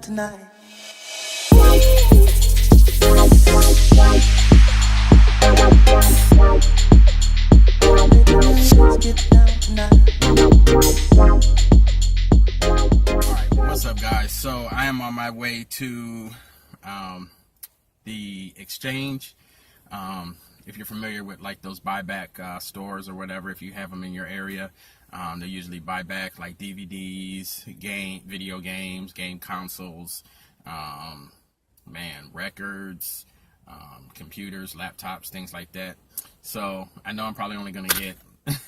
tonight. Alright, what's up guys? So I am on my way to the exchange. If you're familiar with like those buyback stores or whatever, if you have them in your area, they usually buy back like DVDs, video games, game consoles, records, computers, laptops, things like that. So I know I'm probably only going to get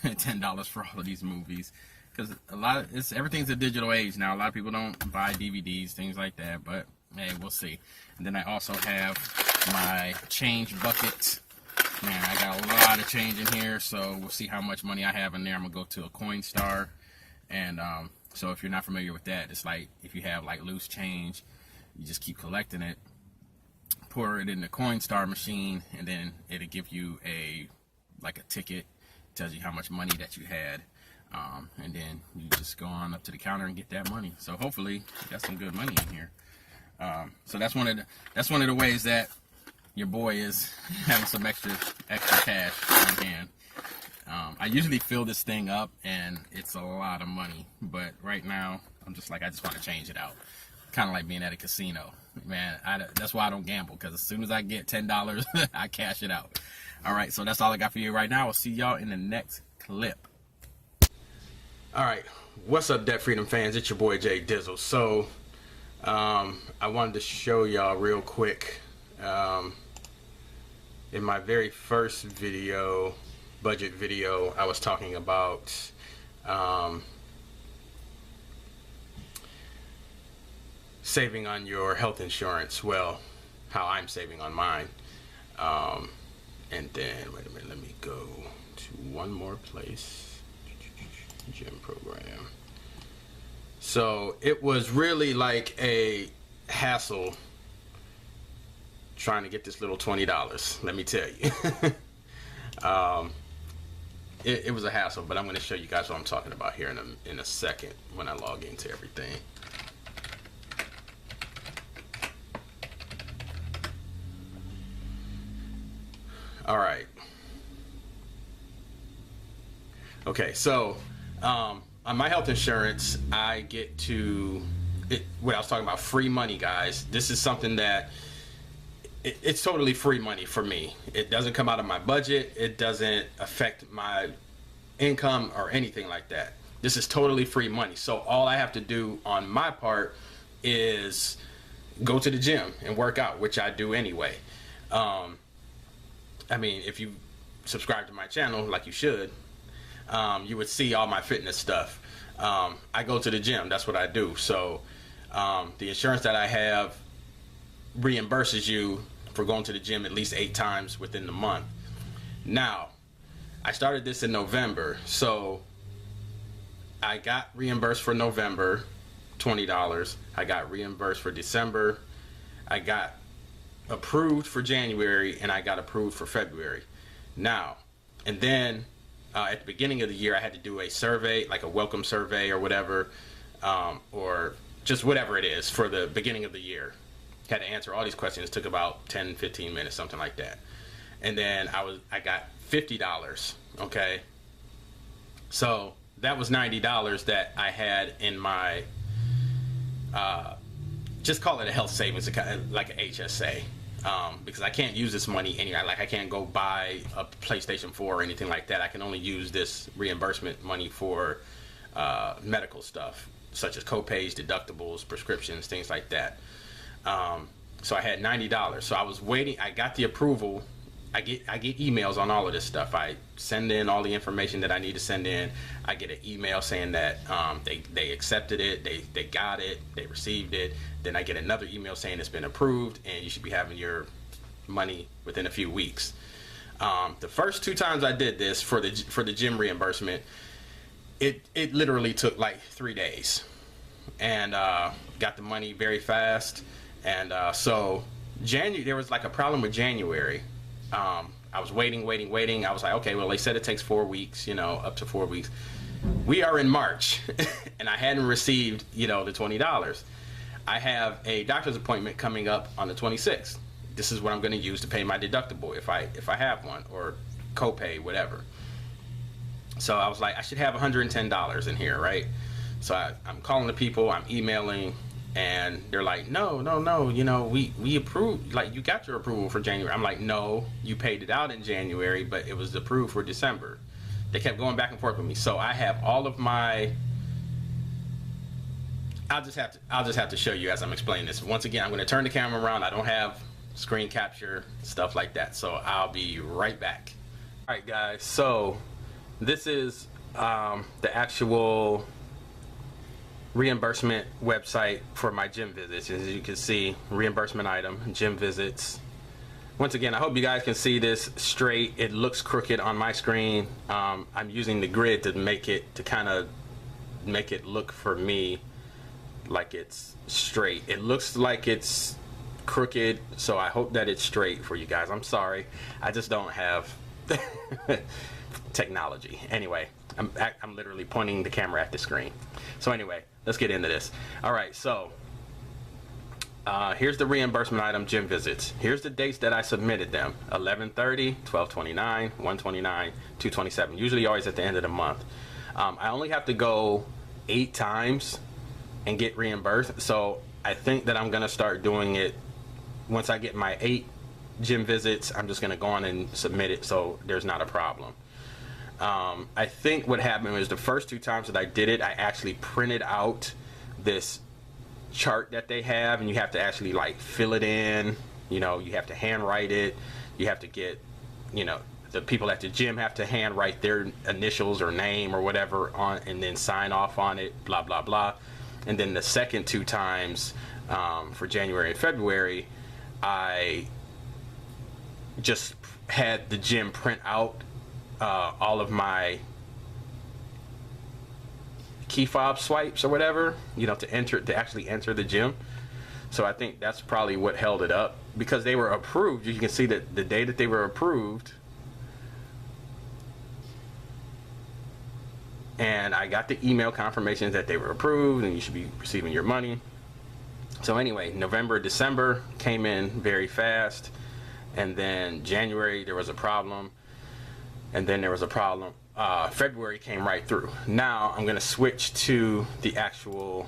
$10 for all of these movies, because everything's a digital age now. A lot of people don't buy DVDs, things like that, but hey, we'll see. And then I also have my change bucket. Man, I got a lot of change in here, so we'll see how much money I have in there. I'm gonna go to a Coinstar, and so if you're not familiar with that, it's like if you have like loose change, you just keep collecting it, pour it in the Coinstar machine, and then it'll give you a ticket, tells you how much money that you had, and then you just go on up to the counter and get that money. So hopefully you got some good money in here. So that's one of the ways that your boy is having some extra cash on hand. I usually fill this thing up and it's a lot of money, but right now I'm just like, I just want to change it out. Kind of like being at a casino, man. That's why I don't gamble, because as soon as I get $10 I cash it out. All right, so that's all I got for you right now. I'll see y'all in the next clip. All right, what's up, Debt Freedom fans? It's your boy Jay Dizzle. So I wanted to show y'all real quick. In my very first video, budget video, I was talking about saving on your health insurance. Well, how I'm saving on mine. And then, wait a minute, let me go to one more place. Gym program. So it was really like a hassle trying to get this little $20, let me tell you. It was a hassle, but I'm going to show you guys what I'm talking about here in a second when I log into everything. All right. Okay, so on my health insurance, I get to what I was talking about, free money, guys. This is something that it's totally free money for me. It doesn't come out of my budget. It doesn't affect my income or anything like that. This is totally free money. So all I have to do on my part is go to the gym and work out, which I do anyway. I mean, if you subscribe to my channel, like you should, you would see all my fitness stuff. I go to the gym. That's what I do. So the insurance that I have reimburses you for going to the gym at least 8 times within the month. Now, I started this in November, so I got reimbursed for November, $20. I got reimbursed for December. I got approved for January, and I got approved for February. Now, and then at the beginning of the year, I had to do a survey, like a welcome survey or whatever, or just whatever it is for the beginning of the year. Had to answer all these questions. It took about 10-15 minutes, something like that. And then I got $50. Okay, so that was $90 that I had in my just call it a health savings account, like an HSA, because I can't use this money anywhere. Like I can't go buy a PlayStation 4 or anything like that. I can only use this reimbursement money for medical stuff, such as co-pays, deductibles, prescriptions, things like that. So I had $90. So I was waiting. I got the approval. I get emails on all of this stuff. I send in all the information that I need to send in. I get an email saying that they accepted it, they got it, they received it. Then I get another email saying it's been approved and you should be having your money within a few weeks. The first 2 times I did this for the gym reimbursement, it literally took like 3 days, and got the money very fast. And so January, there was like a problem with January. I was waiting. I was like, okay, well, they said it takes 4 weeks, up to 4 weeks. We are in March, and I hadn't received, the $20. I have a doctor's appointment coming up on the 26th. This is what I'm going to use to pay my deductible if I have one, or copay, whatever. So I was like, I should have $110 in here, right? So I'm calling the people, I'm emailing, and they're like, no, you know, we approved, like, you got your approval for January. I'm like, no, you paid it out in January, but it was approved for December. They kept going back and forth with me. So I have all of my, I'll just have to show you as I'm explaining this. Once again, I'm going to turn the camera around. I don't have screen capture, stuff like that. So I'll be right back. All right, guys. So this is the actual reimbursement website for my gym visits. As you can see, reimbursement item, gym visits. Once again, I hope you guys can see this straight. It looks crooked on my screen. I'm using the grid to make it, to kind of make it look for me like it's straight. It looks like it's crooked, so I hope that it's straight for you guys. I'm sorry, I just don't have technology. Anyway, I'm literally pointing the camera at the screen. So anyway, let's get into this. All right, so here's the reimbursement item, gym visits. Here's the dates that I submitted them: 11/30, 12/29, 1/29, 2/27. Usually always at the end of the month. I only have to go 8 times and get reimbursed. So I think that I'm gonna start doing it once I get my 8 gym visits. I'm just gonna go on and submit it, so there's not a problem. I think what happened was the first 2 times that I did it, I actually printed out this chart that they have, and you have to actually like fill it in. You know, you have to handwrite it. You have to get, you know, the people at the gym have to handwrite their initials or name or whatever on, and then sign off on it, blah blah blah. And then the second 2 times, for January and February, I just had the gym print out all of my key fob swipes or whatever, you know, to actually enter the gym. So I think that's probably what held it up, because they were approved. You can see that the day that they were approved, and I got the email confirmations that they were approved and you should be receiving your money. So anyway, November, December came in very fast, and then January there was a problem, and then there was a problem. February came right through. Now I'm gonna switch to the actual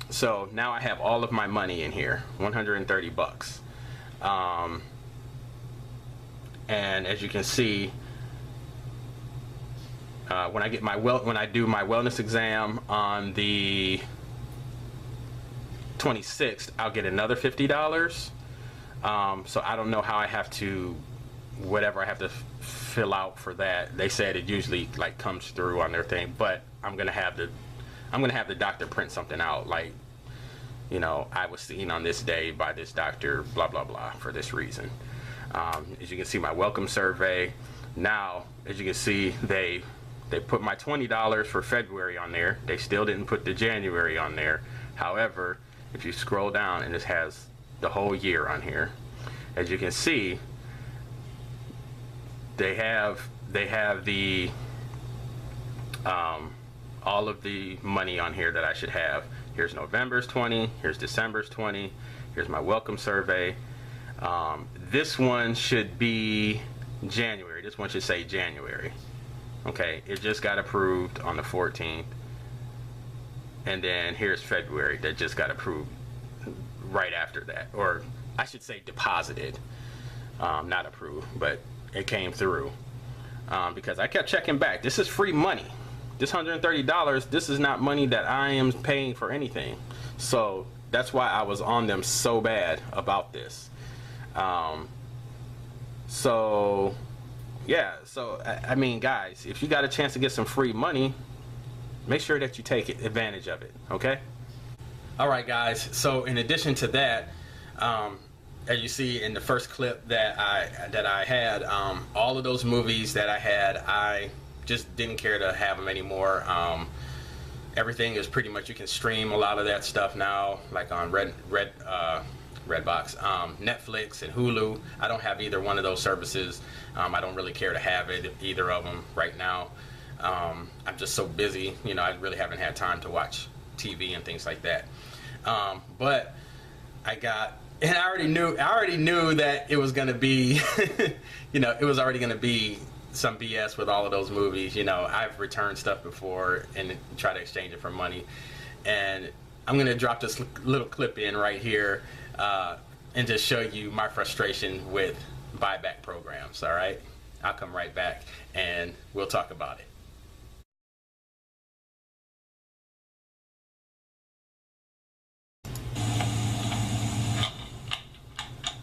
so now I have all of my money in here, 130 bucks. And as you can see, when I get my when I do my wellness exam on the 26th, I'll get another $50. So I don't know how I have to, whatever I have to fill out for that. They said it usually like comes through on their thing, but I'm gonna have the doctor print something out, like, you know, I was seen on this day by this doctor, blah blah blah, for this reason. As you can see, my welcome survey. Now, as you can see, they put my $20 for February on there. They still didn't put the January on there. However, if you scroll down, and this has the whole year on here, as you can see, they have the all of the money on here that I should have. Here's November's 20, here's December's 20, here's my welcome survey. This one should be January. This one should say January. Okay, it just got approved on the 14th. And then here's February that just got approved right after that. Or I should say deposited, not approved, but it came through. Because I kept checking back. This is free money. This $130, this is not money that I am paying for anything. So that's why I was on them so bad about this. So yeah, so I mean, guys, if you got a chance to get some free money, make sure that you take advantage of it, okay? All right, guys, so in addition to that, as you see in the first clip that I had, all of those movies that I had, I just didn't care to have them anymore. Everything is pretty much, you can stream a lot of that stuff now, like on Redbox, Netflix and Hulu. I don't have either one of those services. I don't really care to have either of them right now. I'm just so busy, you know, I really haven't had time to watch TV and things like that. But I got, and I already knew that it was gonna be, you know, it was already gonna be some BS with all of those movies. You know, I've returned stuff before and try to exchange it for money, and I'm gonna drop this little clip in right here and just show you my frustration with buyback programs. All right, I'll come right back and we'll talk about it.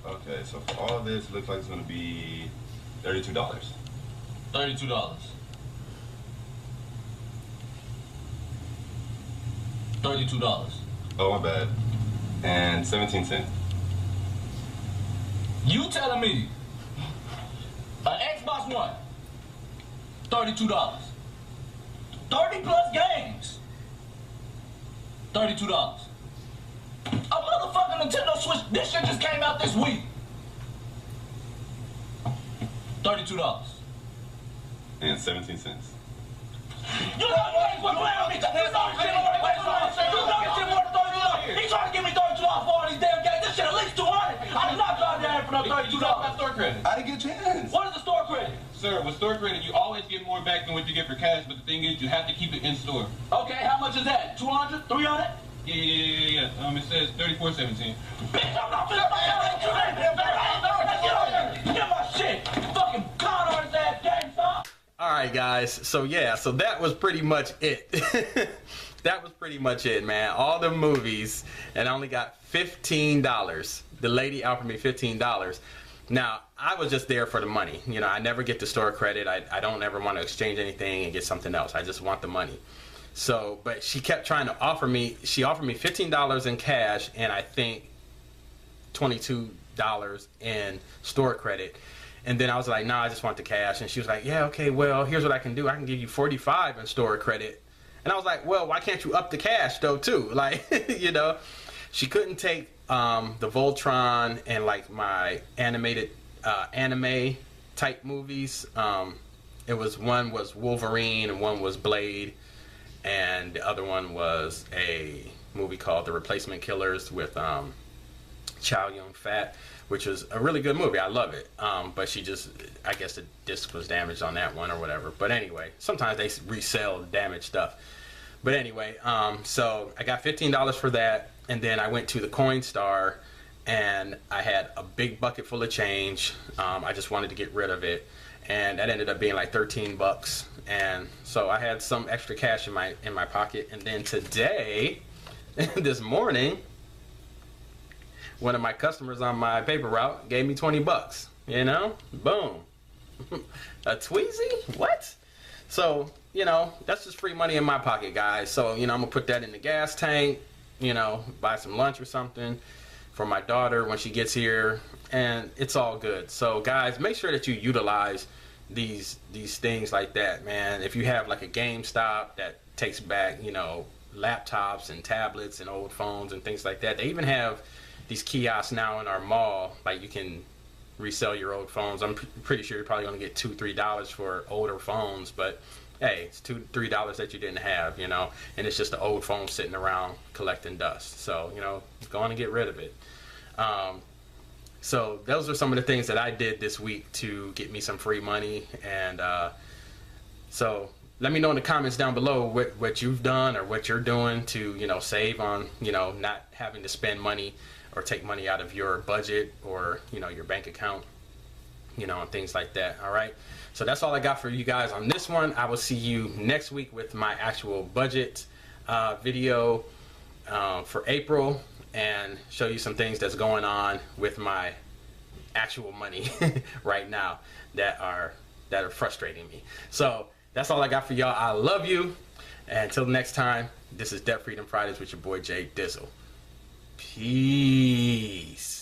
Okay, so for all of this, it looks like it's going to be $32. $32. $32. Oh, my bad. And 17 cents. You telling me an Xbox One, $32. 30 plus games, $32. A motherfucking Nintendo Switch, this shit just came out this week. $32. And 17 cents. You know what playing with me? You know shit more than $32. He trying to give me $32 for all these damn games. This shit at least $200. I did not go out there for no $32. You talk about store credit. I didn't get a chance. What is the store credit? Sir, with store credit, you always get more back than what you get for cash, but the thing is, you have to keep it in store. Okay, how much is that? 200? 300? Yeah. It says $34.17. Bitch, I'm not finna get my shit. Fucking con artist ass GameStop. All right, guys. So yeah, so that was pretty much it. That was pretty much it, man. All the movies, and I only got $15. The lady offered me $15. Now, I was just there for the money. You know, I never get the store credit. I don't ever want to exchange anything and get something else. I just want the money. So, but she kept trying to offer me, she offered me $15 in cash and I think $22 in store credit. And then I was like, nah, I just want the cash. And she was like, yeah, okay, well, here's what I can do. I can give you $45 in store credit. And I was like, well, why can't you up the cash though too? Like, you know, she couldn't take the Voltron and like my animated anime type movies. It was, one was Wolverine and one was Blade. And the other one was a movie called The Replacement Killers with Chow Yun-fat, which was a really good movie. I love it. But she just, I guess the disc was damaged on that one or whatever. But anyway, sometimes they resell damaged stuff. But anyway, so I got $15 for that. And then I went to the Coinstar and I had a big bucket full of change. I just wanted to get rid of it. And that ended up being like 13 bucks. And so I had some extra cash in my pocket. And then today, this morning, one of my customers on my paper route gave me 20 bucks, you know, boom. A Tweezy? What? So, you know, that's just free money in my pocket, guys. So, you know, I'm gonna put that in the gas tank, you know, buy some lunch or something for my daughter when she gets here, and it's all good. So guys, make sure that you utilize these things like that, man. If you have like a GameStop that takes back, you know, laptops and tablets and old phones and things like that. They even have these kiosks now in our mall, like you can resell your old phones. I'm pretty sure you're probably gonna get $2-3 for older phones, but hey, it's $2-3 that you didn't have, you know, and it's just an old phone sitting around collecting dust. So, you know, go on and get rid of it. So those are some of the things that I did this week to get me some free money. And so let me know in the comments down below what you've done or what you're doing to, you know, save on, you know, not having to spend money or take money out of your budget or, you know, your bank account, you know, and things like that. All right. So that's all I got for you guys on this one. I will see you next week with my actual budget video for April, and show you some things that's going on with my actual money right now that are frustrating me. So that's all I got for y'all. I love you. And until next time, this is Debt Freedom Fridays with your boy Jay Dizzle. Peace.